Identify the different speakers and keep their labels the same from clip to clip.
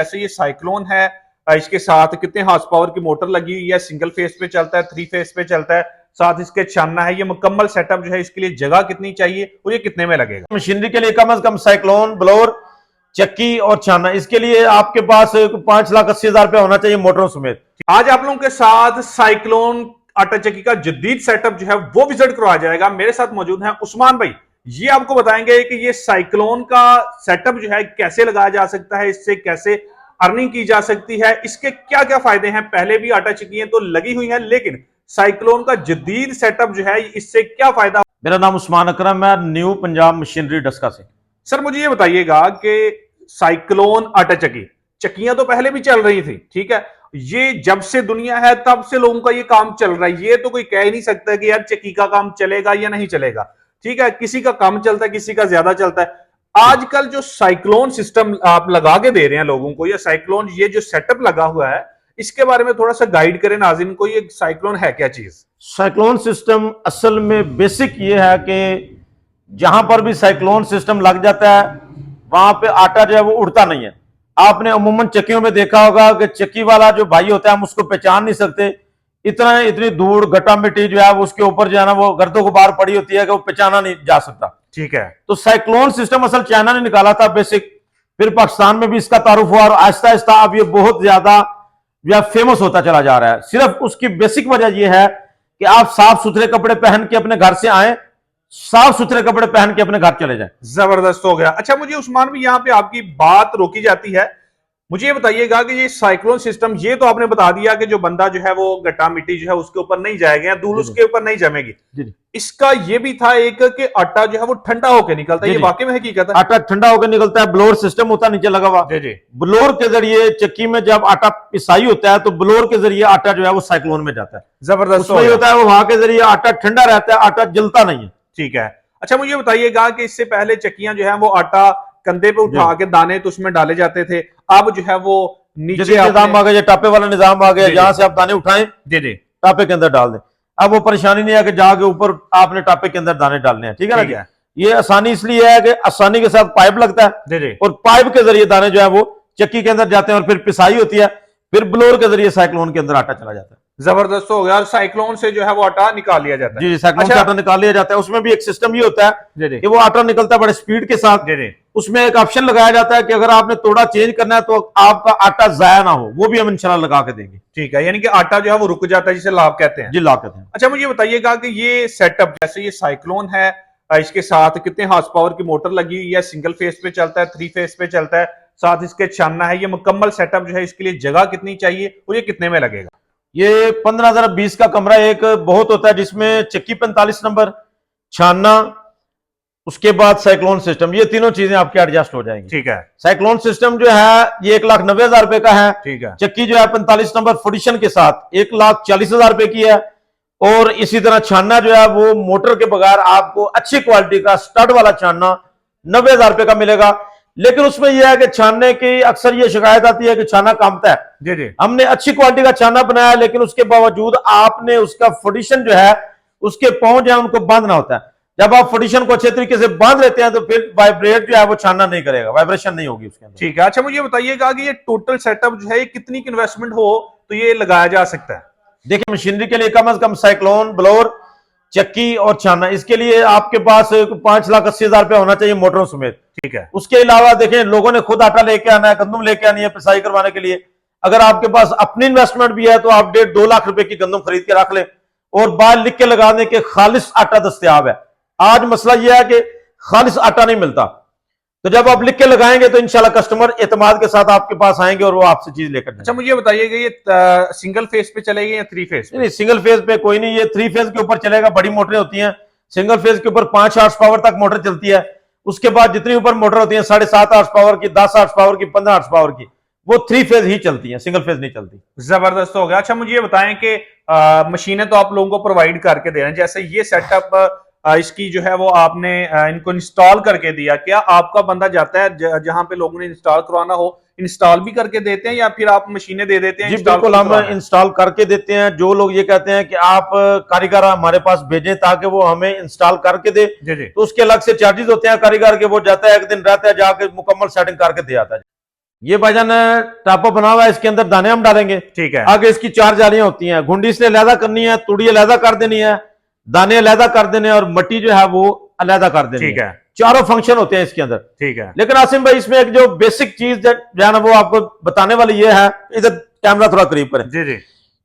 Speaker 1: जैसे ये साइक्लोन है, इसके साथ कितने हॉर्स पावर की मोटर लगी हुई है, सिंगल फेस पे चलता है, 3 फेस पे चलता है, साथ इसके छानना है, ये मुकम्मल सेटअप जो है इसके लिए जगह कितनी चाहिए और ये कितने में लगेगा?
Speaker 2: मशीनरी के लिए कम से कम साइक्लोन, ब्लोअर, चक्की और छानना, इसके लिए आपके पास 5,80,000 रुपया होना चाहिए मोटरों समेत।
Speaker 1: आज आप लोगों के साथ साइक्लोन आटा चक्की का जदीद सेटअप जो है वो विजिट करवाया जाएगा। मेरे साथ मौजूद हैं उस्मान भाई। ये आपको बताएंगे कि ये साइक्लोन का सेटअप जो है कैसे लगाया जा सकता है, इससे कैसे अर्निंग की जा सकती है, इसके क्या क्या फायदे हैं। पहले भी आटा चक्कियां तो लगी हुई हैं, लेकिन साइक्लोन का जदीद सेटअप जो है इससे क्या फायदा।
Speaker 2: मेरा नाम उस्मान अकरम है, न्यू पंजाब मशीनरी डस्का से।
Speaker 1: सर मुझे ये बताइएगा कि साइक्लोन आटा चक्की, चक्कियां तो पहले भी चल रही थी, ठीक है, ये जब से दुनिया है तब से लोगों का ये काम चल रहा है। ये तो कोई कह ही नहीं सकता कि यार चक्की का काम चलेगा या नहीं चलेगा, ठीक है, किसी का कम चलता है, किसी का ज्यादा चलता है। आजकल जो साइक्लोन सिस्टम आप लगा के दे रहे हैं लोगों को, या साइक्लोन ये जो सेटअप लगा हुआ है, इसके बारे में थोड़ा सा गाइड करें नाज़रीन को। ये साइक्लोन है क्या चीज?
Speaker 2: साइक्लोन सिस्टम असल में बेसिक ये है कि जहां पर भी साइक्लोन सिस्टम लग जाता है वहां पे आटा जो है वो उड़ता नहीं है। आपने अमूमन चक्कियों में देखा होगा कि चक्की वाला जो भाई होता है हम उसको पहचान नहीं सकते, इतनी धूड़ गट्टा मिट्टी जो है वो उसके ऊपर जो है ना वो गर्दों गुबार पड़ी होती है कि वो पहचाना नहीं जा सकता।
Speaker 1: ठीक है,
Speaker 2: तो साइक्लोन सिस्टम असल चाइना ने निकाला था बेसिक, फिर पाकिस्तान में भी इसका तारुफ हुआ और आहिस्ता आहिस्ता अब ये बहुत ज्यादा फेमस होता चला जा रहा है। सिर्फ उसकी बेसिक वजह यह है कि आप साफ सुथरे कपड़े पहन के अपने घर से आए, साफ सुथरे कपड़े पहन के अपने घर चले जाएं।
Speaker 1: जबरदस्त हो गया। अच्छा मुझे उस्मान भी यहाँ पे आपकी बात रोकी जाती है, मुझे ये बताइएगा कि ये साइक्लोन सिस्टम, ये तो आपने बता दिया कि जो बंदा जो है वो गट्टा मिट्टी जो है उसके ऊपर नहीं जाएगा या धूल उसके ऊपर नहीं जमेगी। इसका ये भी था एक कि आटा जो है वो ठंडा होकर निकलता है, ये वाकई में हकीकत है?
Speaker 2: आटा ठंडा होकर निकलता है, ब्लोअर सिस्टम होता है नीचे लगा हुआ। ब्लोअर के जरिए चक्की में जब आटा पिसाई होता है तो ब्लोअर के जरिए आटा जो है वो साइक्लोन में जाता है।
Speaker 1: जबरदस्त
Speaker 2: होता है वो, वहां के जरिए आटा ठंडा रहता है, आटा जलता नहीं है।
Speaker 1: ठीक है। अच्छा मुझे बताइएगा कि इससे पहले चक्कियां जो है वो आटा कंधे पे उठा के दाने तो उसमें डाले जाते थे, अब जो है वो नीचे
Speaker 2: निजाम आ गया, टापे वाला निजाम आ गया, जहां से आप दाने उठाएं
Speaker 1: जी
Speaker 2: टापे के अंदर डाल दें। अब वो परेशानी नहीं है कि जाके ऊपर आपने टापे के अंदर दाने डालने हैं, ठीक है ना। ये आसानी इसलिए है कि आसानी के साथ पाइप लगता है और पाइप के जरिए दाने जो है वो चक्की के अंदर जाते हैं और फिर पिसाई होती है, फिर ब्लोअर के जरिए साइक्लोन के अंदर आटा चला जाता है।
Speaker 1: जबरदस्त हो गया। और साइक्लोन से जो है वो आटा निकाल लिया जाता है।
Speaker 2: जी, साइक्लोन से आटा निकाल लिया जाता है। उसमें भी एक सिस्टम ये होता है कि वो आटा निकलता है बड़े स्पीड के साथ, उसमें एक ऑप्शन लगाया जाता है कि अगर आपने तोड़ा चेंज करना है तो आपका आटा जाया ना हो, वो भी हम इंशाल्लाह लगा के देंगे।
Speaker 1: ठीक है, यानी कि आटा जो है वो रुक जाता है, जिसे लाभ कहते हैं।
Speaker 2: जी, लाभ कहते हैं।
Speaker 1: अच्छा मुझे बताइएगा कि ये सेटअप, जैसे ये साइक्लोन है, इसके साथ कितने हॉर्स पावर की मोटर लगी हुई है, सिंगल फेस पे चलता है, 3 फेस पे चलता है, साथ इसके छानना है, ये मुकम्मल सेटअप जो है इसके लिए जगह कितनी चाहिए और ये कितने में लगेगा?
Speaker 2: ये 15,020 का कमरा एक बहुत होता है, जिसमें चक्की 45 नंबर, छानना, उसके बाद साइक्लोन सिस्टम, ये तीनों चीजें आपके एडजस्ट हो जाएंगी।
Speaker 1: ठीक है।
Speaker 2: साइक्लोन सिस्टम जो है ये 1,90,000 रुपए का है।
Speaker 1: ठीक है।
Speaker 2: चक्की जो है 45 नंबर फुडिशन के साथ 1,40,000 रुपए की है। और इसी तरह छानना जो है वो मोटर के बगैर आपको अच्छी क्वालिटी का स्टड वाला छानना 90,000 रुपए का मिलेगा। लेकिन उसमें यह है कि छानने की अक्सर ये शिकायत आती है कि छाना कामता है।
Speaker 1: जी। हमने
Speaker 2: हमने अच्छी क्वालिटी का छाना बनाया, लेकिन उसके बावजूद आपने उसका फुडिशन जो है उसके पांव जो है उनको बांधना होता है। जब आप फुडिशन को अच्छे तरीके से बांध लेते हैं तो फिर वाइब्रेट जो है वो छानना नहीं करेगा, वाइब्रेशन नहीं होगी उसके अंदर।
Speaker 1: ठीक है। अच्छा मुझे बताइएगा कि ये टोटल सेटअप जो है ये कितनी की इन्वेस्टमेंट हो तो ये लगाया जा सकता है?
Speaker 2: देखिए, मशीनरी के लिए कम से कम साइक्लोन, ब्लोअर, चक्की और छानना, इसके लिए आपके पास 5,80,000 रुपया होना चाहिए मोटरों समेत।
Speaker 1: ठीक है।
Speaker 2: उसके अलावा देखें, लोगों ने खुद आटा लेके आना है, गंदम लेके आनी है पिसाई करवाने के लिए। अगर आपके पास अपनी इन्वेस्टमेंट भी है तो आप 1.5-2 लाख रुपए की गंदम खरीद के रख ले और बाहर लिख के लगाने के खालिश आटा दस्तयाब है। आज मसला यह है कि खालिश आटा नहीं मिलता, तो जब आप लिख के लगाएंगे तो इंशाल्लाह कस्टमर एतमाद के साथ आपके पास आएंगे और वो आपसे चीज लेकर।
Speaker 1: अच्छा मुझे बताइएगा ये सिंगल फेस पे चलेगी या 3 फेस?
Speaker 2: नहीं, सिंगल फेज पे कोई नहीं, ये 3 फेज के ऊपर चलेगा। बड़ी मोटरें होती हैं, सिंगल फेज के ऊपर 5 हॉर्स पावर तक मोटर चलती है। उसके बाद जितनी ऊपर मोटर होती है 7.5 हॉर्स पावर की, 10 हॉर्स पावर की, 15 हॉर्स पावर की, वो 3 फेज ही चलती है, सिंगल फेज नहीं चलती।
Speaker 1: जबरदस्त हो गया। अच्छा मुझे ये बताएं कि मशीनें तो आप लोगों को प्रोवाइड करके दे रहे हैं, जैसे ये सेटअप इसकी जो है वो आपने इनको इंस्टॉल करके दिया, क्या आपका बंदा जाता है जहां पे लोगों ने इंस्टॉल करवाना हो, इंस्टॉल भी करके देते हैं या फिर आप मशीनें दे देते हैं?
Speaker 2: जी बिल्कुल, हम इंस्टॉल करके देते हैं। जो लोग ये कहते हैं कि आप कारीगर हमारे पास भेजें ताकि वो हमें इंस्टॉल करके दे, तो उसके अलग से चार्जेस होते हैं कारीगर के। वो जाता है, एक दिन रहता है, जाके मुकम्मल सेटिंग करके दे आता है। ये भाईजान टापा बना हुआ है, इसके अंदर दाने हम डालेंगे।
Speaker 1: ठीक है।
Speaker 2: आगे इसकी 4 जालियां होती हैं, घुंडी इसने अलहदा करनी है, तुड़ी अलहदा कर देनी है, दाने अलहदा कर देने हैं, और मट्टी जो है वो अलहदा कर देनी
Speaker 1: ठीक है।
Speaker 2: चारों फंक्शन होते हैं इसके अंदर।
Speaker 1: ठीक है।
Speaker 2: लेकिन आसिम भाई इसमें एक जो बेसिक चीज जो है ना वो आपको बताने वाली ये है, इधर कैमरा थोड़ा करीब करें।
Speaker 1: जी जी।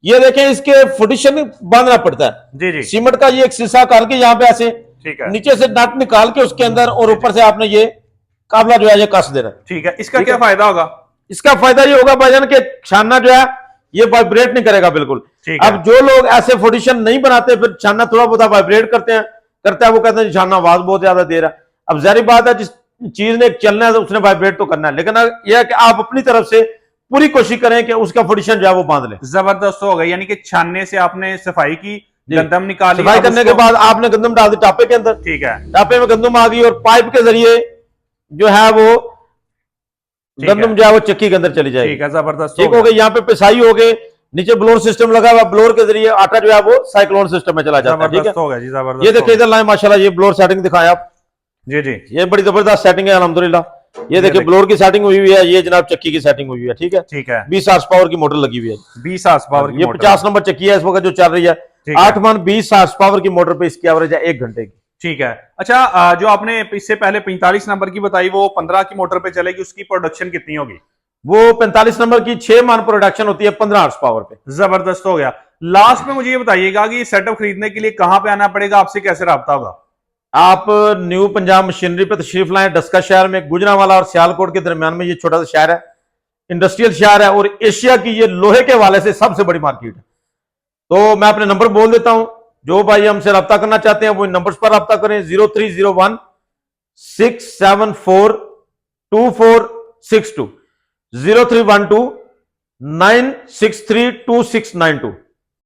Speaker 2: ये देखें, इसके फुडिशन बांधना पड़ता है।
Speaker 1: जी जी।
Speaker 2: सीमेंट का ये एक शीशा करके यहाँ पे ऐसे
Speaker 1: ठीक है।
Speaker 2: नीचे से नट निकाल के उसके अंदर, और ऊपर से आपने ये काबला जो है ये कस देना।
Speaker 1: ठीक है। इसका क्या फायदा होगा?
Speaker 2: इसका फायदा ये होगा भाईजान के छानना जो है ये वाइब्रेट नहीं करेगा बिल्कुल। अब जो लोग ऐसे फुडिशन नहीं बनाते, फिर छानना थोड़ा बहुत वाइब्रेट करते हैं, वो कहते हैं छानना आवाज बहुत ज्यादा दे रहा है। अब जारी बात है, जिस चीज ने चलना है तो उसने वाइब्रेट तो करना है, लेकिन यह है कि आप अपनी तरफ से पूरी कोशिश करें कि उसका फुडिशन जो है वो बांध ले।
Speaker 1: जबरदस्त हो गया, यानी कि छानने से आपने सफाई की, गंदम निकाली,
Speaker 2: सफाई करने के बाद आपने गंदम डाल दी टापे के अंदर।
Speaker 1: ठीक है।
Speaker 2: टापे में गंदम आ गई, और पाइप के जरिए जो है वो गंदम जो है वो चक्की के अंदर चली जाएगी।
Speaker 1: ठीक है। जबरदस्त।
Speaker 2: ठीक हो गई। यहाँ पे पिसाई हो गई, नीचे ब्लोर सिस्टम लगा हुआ, ब्लोर के जरिए आटा जो है वो साइक्लोन सिस्टम में चला जाता है। ठीक है,
Speaker 1: हो गया जी, जबरदस्त।
Speaker 2: ये देखिए इधर लाए माशाल्लाह, ये ब्लोर सेटिंग दिखाएं आप।
Speaker 1: जी जी।
Speaker 2: ये बड़ी जबरदस्त सेटिंग है अल्हम्दुलिल्लाह। ये देखिए ब्लोर की सेटिंग हुई हुई है, ये जनाब चक्की की सेटिंग हुई हुई है। ठीक है।
Speaker 1: ठीक है।
Speaker 2: 20 हार्स पावर की मोटर लगी हुई है।
Speaker 1: 20 हार्स पावर की
Speaker 2: ये
Speaker 1: मोटर।
Speaker 2: 50 नंबर चक्की है इस वक्त जो चल रही है। 8 मन 20 हार्स पावर की मोटर पे इसकी एवरेज है 1 घंटे की।
Speaker 1: ठीक है। अच्छा, जो आपने इससे पहले 45 नंबर की बताई, वो 15 की मोटर पे चलेगी, उसकी प्रोडक्शन कितनी होगी?
Speaker 2: वो 45 नंबर की 6 मन प्रोडक्शन होती है 15 हार्स पावर पे।
Speaker 1: जबरदस्त हो गया। लास्ट में मुझे ये बताइएगा कि सेटअप खरीदने के लिए कहां पे आना पड़ेगा, आपसे कैसे राब्ता होगा?
Speaker 2: आप न्यू पंजाब मशीनरी पे तशरीफ लाएं। डस्का शहर में, गुजरांवाला और सियालकोट के दरमियान में ये छोटा सा शहर है, इंडस्ट्रियल शहर है, और एशिया की ये लोहे के हवाले से सबसे बड़ी मार्केट है। तो मैं अपने नंबर बोल देता हूं, जो भाई हमसे रब्ता करना चाहते हैं वो इन नंबर्स पर रब्ता करें। 0301 674 2462, 0312 963 2692।